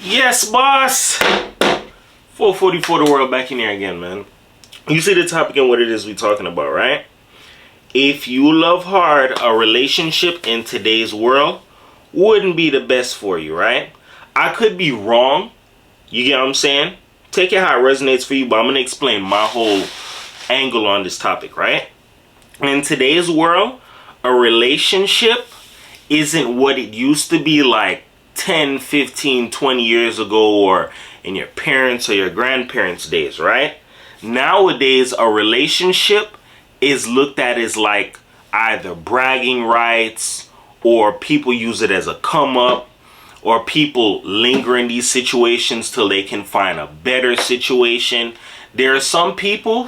Yes, boss. 444 the world back in here again, man. You see the topic and what it is we're talking about, right? If you love hard, a relationship in today's world wouldn't be the best for you, right? I could be wrong. You get what I'm saying? Take it how it resonates for you, but I'm going to explain my whole angle on this topic, right? In today's world, a relationship isn't what it used to be like 10, 15, 20 years ago, or in your parents or your grandparents' days, right? Nowadays, a relationship is looked at as like either bragging rights, or people use it as a come up, or people linger in these situations till they can find a better situation. There are some people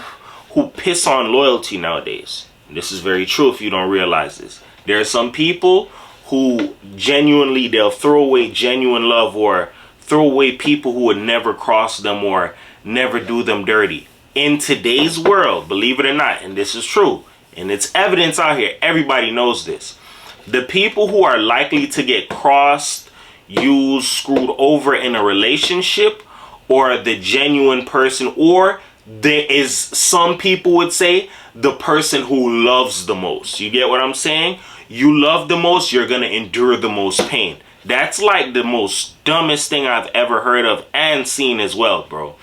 who piss on loyalty nowadays. This is very true if you don't realize this. There are some people who genuinely, they'll throw away genuine love, or throw away people who would never cross them or never do them dirty. In today's world, believe it or not, and this is true, and it's evidence out here, everybody knows this. The people who are likely to get crossed, used, screwed over in a relationship, or the genuine person, or there is, some people would say, the person who loves the most. You get what I'm saying? You love the most, you're going to endure the most pain. That's like the most dumbest thing I've ever heard of and seen as well, bro.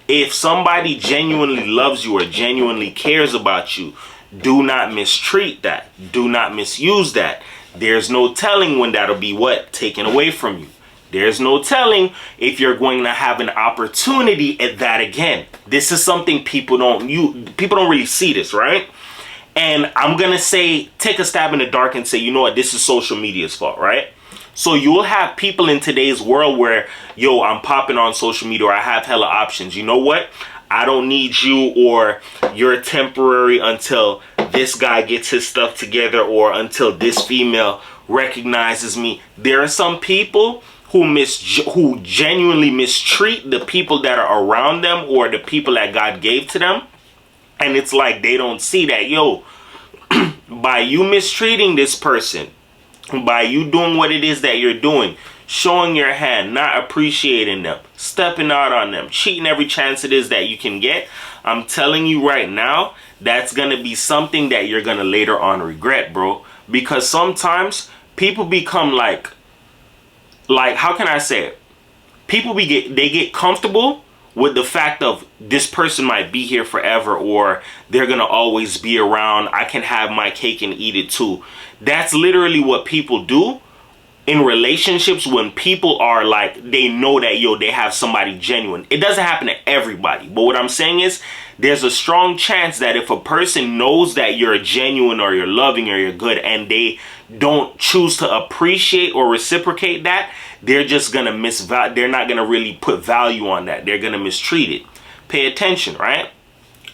If somebody genuinely loves you or genuinely cares about you, do not mistreat that. Do not misuse that. There's no telling when that'll be what? Taken away from you. There's no telling if you're going to have an opportunity at that again. This is something people don't really see this, right? And I'm going to say, take a stab in the dark and say, you know what, this is social media's fault, right? So you'll have people in today's world where, yo, I'm popping on social media, or I have hella options. You know what? I don't need you, or you're temporary until this guy gets his stuff together, or until this female recognizes me. There are some people who genuinely mistreat the people that are around them, or the people that God gave to them. And it's like they don't see that, yo, by you mistreating this person, by you doing what it is that you're doing, showing your hand, not appreciating them, stepping out on them, cheating every chance it is that you can get, I'm telling you right now, that's going to be something that you're going to later on regret, bro. Because sometimes people become like, how can I say it? People they get comfortable with the fact of this person might be here forever, or they're going to always be around. I can have my cake and eat it too. That's literally what people do in relationships when people are like, they know that, yo, they have somebody genuine. It doesn't happen to everybody. But what I'm saying is, there's a strong chance that if a person knows that you're genuine, or you're loving, or you're good, and they don't choose to appreciate or reciprocate that, they're just going to they're not going to really put value on that. They're going to mistreat it. Pay attention, right?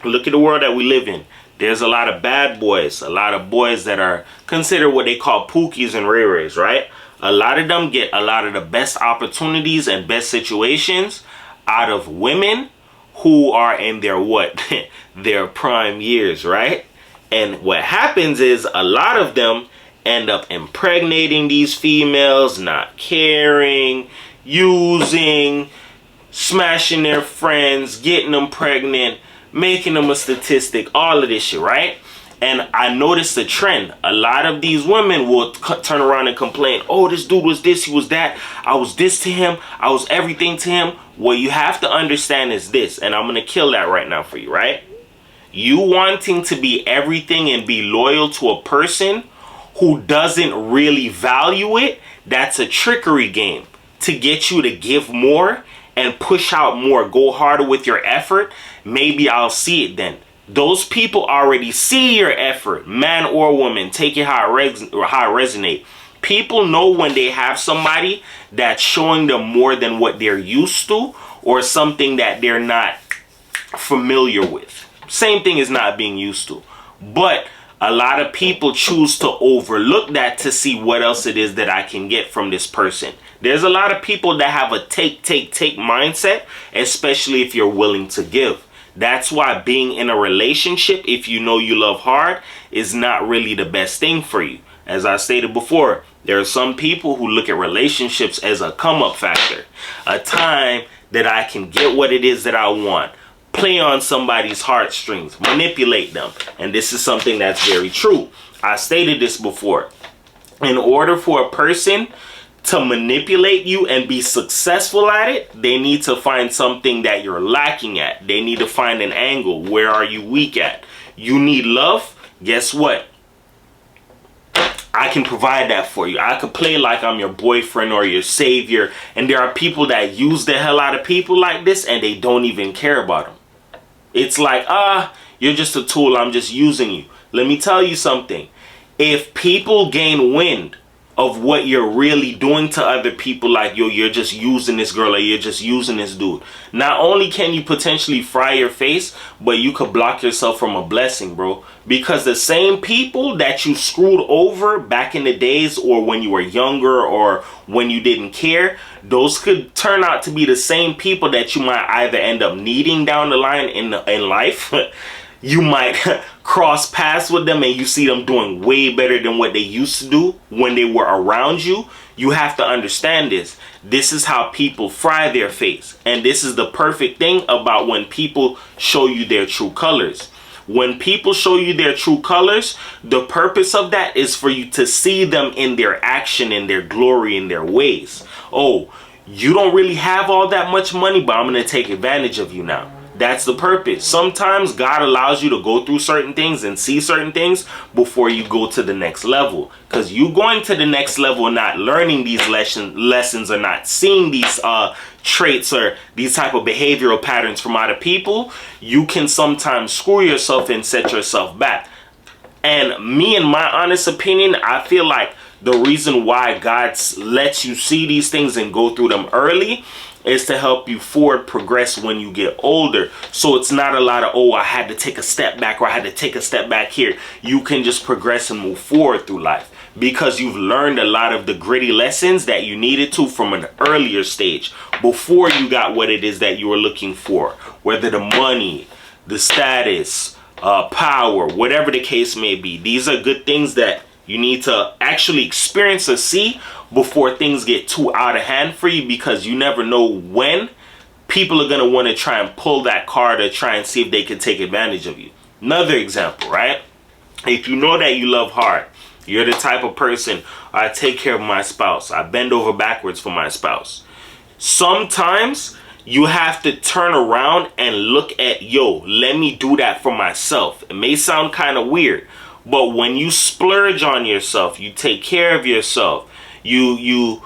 Look at the world that we live in. There's a lot of bad boys, a lot of boys that are considered what they call pookies and ray-rays, right? A lot of them get a lot of the best opportunities and best situations out of women who are in their what? Their prime years, right? And what happens is a lot of them end up impregnating these females, not caring, using, smashing their friends, getting them pregnant, making them a statistic, all of this shit, right? And I noticed a trend. A lot of these women will turn around and complain, oh, this dude was this, he was that, I was this to him, I was everything to him. What you have to understand is this, and I'm going to kill that right now for you, right? You wanting to be everything and be loyal to a person who doesn't really value it, that's a trickery game to get you to give more and push out more, go harder with your effort. Maybe I'll see it then. Those people already see your effort, man or woman. Take it how it resonates. People know when they have somebody that's showing them more than what they're used to, or something that they're not familiar with. Same thing as not being used to. But a lot of people choose to overlook that to see what else it is that I can get from this person. There's a lot of people that have a take mindset, especially if you're willing to give. That's why being in a relationship, if you know you love hard, is not really the best thing for you. As I stated before, there are some people who look at relationships as a come-up factor, a time that I can get what it is that I want, play on somebody's heartstrings, manipulate them. And this is something that's very true. I stated this before. In order for a person to manipulate you and be successful at it, they need to find something that you're lacking at. They need to find an angle. Where are you weak at? You need love? Guess what? I can provide that for you. I could play like I'm your boyfriend or your savior. And there are people that use the hell out of people like this and they don't even care about them. It's like, you're just a tool. I'm just using you. Let me tell you something. If people gain wind of what you're really doing to other people, like, yo, you're just using this girl or you're just using this dude, not only can you potentially fry your face, but you could block yourself from a blessing, bro. Because the same people that you screwed over back in the days, or when you were younger, or when you didn't care, those could turn out to be the same people that you might either end up needing down the line in life. You might cross paths with them and you see them doing way better than what they used to do when they were around you. You have to understand this. This is how people fry their face. And this is the perfect thing about when people show you their true colors. When people show you their true colors, the purpose of that is for you to see them in their action, in their glory, in their ways. Oh, you don't really have all that much money, but I'm going to take advantage of you now. That's the purpose. Sometimes God allows you to go through certain things and see certain things before you go to the next level. Because you going to the next level, not learning these lessons or not seeing these traits or these type of behavioral patterns from other people, you can sometimes screw yourself and set yourself back. And me, in my honest opinion, I feel like the reason why God lets you see these things and go through them early is to help you forward progress when you get older. So it's not a lot of, oh, I had to take a step back or I had to take a step back here. You can just progress and move forward through life because you've learned a lot of the gritty lessons that you needed to from an earlier stage before you got what it is that you were looking for, whether the money, the status, power, whatever the case may be. These are good things that you need to actually experience or see before things get too out of hand for you, because you never know when people are going to want to try and pull that card or try and see if they can take advantage of you. Another example, right? If you know that you love hard, you're the type of person, I take care of my spouse, I bend over backwards for my spouse. Sometimes you have to turn around and look at, yo, let me do that for myself. It may sound kind of weird, but when you splurge on yourself, you take care of yourself, you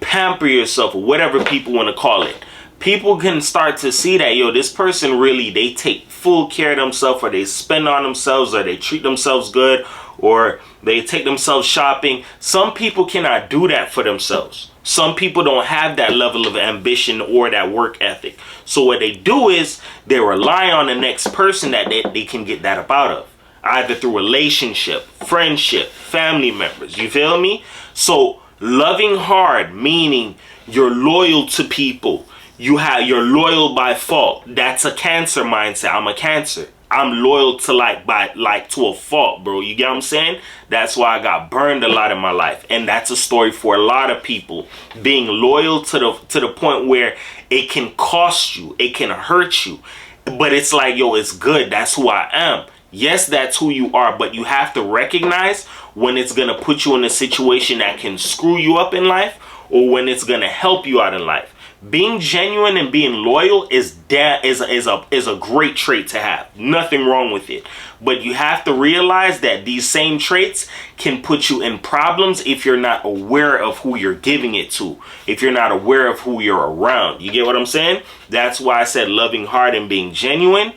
pamper yourself, or whatever people want to call it, people can start to see that, yo, this person really, they take full care of themselves, or they spend on themselves, or they treat themselves good, or they take themselves shopping. Some people cannot do that for themselves. Some people don't have that level of ambition or that work ethic. So what they do is they rely on the next person that they can get that up out of, either through relationship, friendship, family members. You feel me? So loving hard, meaning you're loyal to people. You're loyal by fault. That's a Cancer mindset. I'm a Cancer. I'm loyal to to a fault, bro. You get what I'm saying? That's why I got burned a lot in my life. And that's a story for a lot of people. Being loyal to the point where it can cost you. It can hurt you. But it's like, yo, it's good. That's who I am. Yes, that's who you are, but you have to recognize when it's going to put you in a situation that can screw you up in life, or when it's going to help you out in life. Being genuine and being loyal is a great trait to have. Nothing wrong with it. But you have to realize that these same traits can put you in problems if you're not aware of who you're giving it to. If you're not aware of who you're around. You get what I'm saying? That's why I said loving hard and being genuine.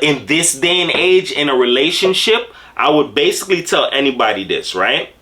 In this day and age in a relationship, I would basically tell anybody this, right?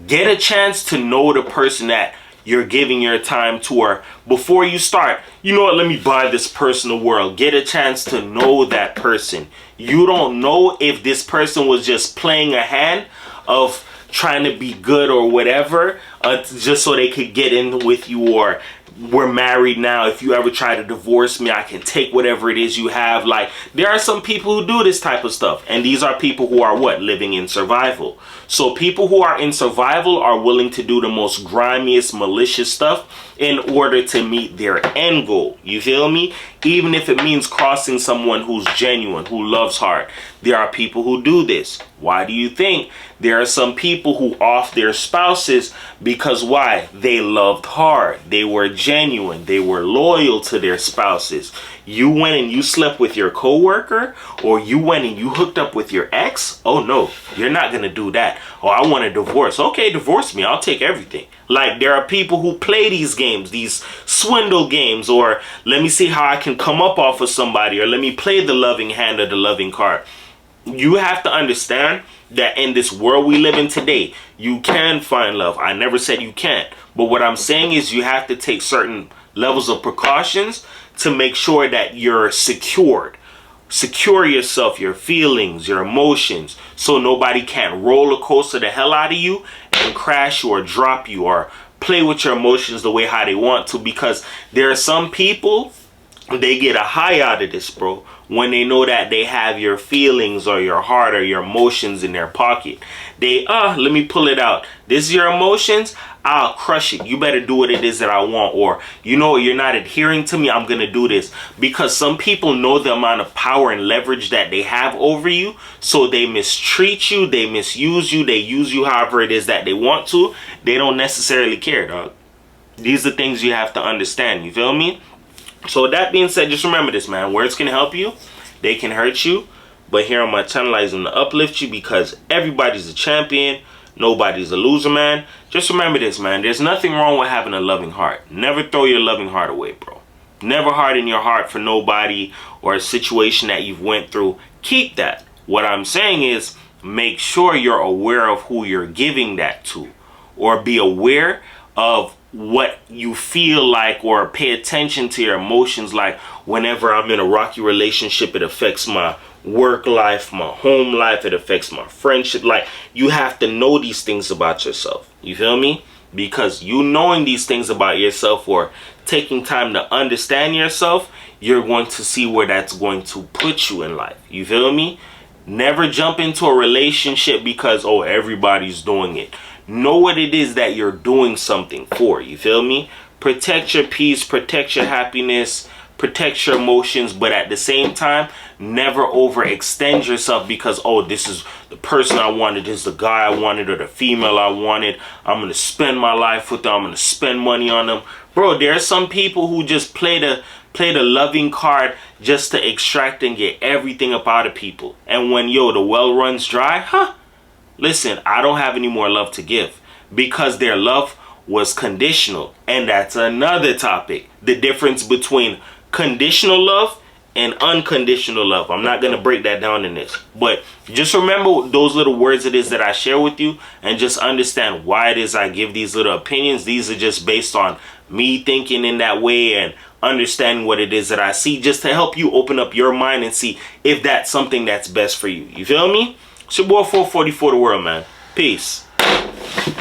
Get a chance to know the person that you're giving your time to, or before you start, you know what, let me buy this person the world. Get a chance to know that person. You don't know if this person was just playing a hand of trying to be good or whatever, just so they could get in with you, or we're married now. If you ever try to divorce me, I can take whatever it is you have. Like, there are some people who do this type of stuff. And these are people who are what? Living in survival. So people who are in survival are willing to do the most grimiest, malicious stuff in order to meet their end goal. You feel me? Even if it means crossing someone who's genuine, who loves hard. There are people who do this. Why do you think? There are some people who off their spouses because why? They loved hard. They were genuine. They were loyal to their spouses. You went and you slept with your coworker, or you went and you hooked up with your ex? Oh no, you're not going to do that. Oh, I want a divorce. Okay, divorce me. I'll take everything. Like, there are people who play these games, these swindle games, or let me see how I can come up off of somebody, or let me play the loving hand or the loving card. You have to understand that in this world we live in today, you can find love. I never said you can't. But what I'm saying is you have to take certain levels of precautions to make sure that you're secured. Secure yourself, your feelings, your emotions, so nobody can't roller coaster the hell out of you and crash you or drop you or play with your emotions the way how they want to. Because there are some people, they get a high out of this, bro, when they know that they have your feelings or your heart or your emotions in their pocket. They, let me pull it out. This is your emotions. I'll crush it. You better do what it is that I want. Or, you know, you're not adhering to me. I'm going to do this. Because some people know the amount of power and leverage that they have over you. So they mistreat you. They misuse you. They use you however it is that they want to. They don't necessarily care, dog. These are things you have to understand. You feel me? So with that being said, just remember this, man. Words can help you. They can hurt you. But here on my channel, I'm going to uplift you because everybody's a champion. Nobody's a loser, man. Just remember this, man. There's nothing wrong with having a loving heart. Never throw your loving heart away, bro. Never harden your heart for nobody or a situation that you've went through. Keep that. What I'm saying is make sure you're aware of who you're giving that to. Or be aware of what you feel like, or pay attention to your emotions. Like, whenever I'm in a rocky relationship, it affects my work life, my home life, it affects my friendship. Like, you have to know these things about yourself. You feel me? Because you knowing these things about yourself or taking time to understand yourself, you're going to see where that's going to put you in life. You feel me? Never jump into a relationship because, oh, everybody's doing it. Know what it is that you're doing something for. You feel me? Protect your peace, protect your happiness, protect your emotions, but at the same time, never overextend yourself because, oh, this is the person I wanted, this is the guy I wanted, or the female I wanted. I'm going to spend my life with them. I'm going to spend money on them. Bro, there are some people who just play the loving card just to extract and get everything up out of people. And when, the well runs dry, listen, I don't have any more love to give because their love was conditional. And that's another topic. The difference between conditional love and unconditional love. I'm not going to break that down in this. But just remember those little words it is that I share with you, and just understand why it is I give these little opinions. These are just based on me thinking in that way and understanding what it is that I see, just to help you open up your mind and see if that's something that's best for you. You feel me? It's your boy 444 The World, man. Peace.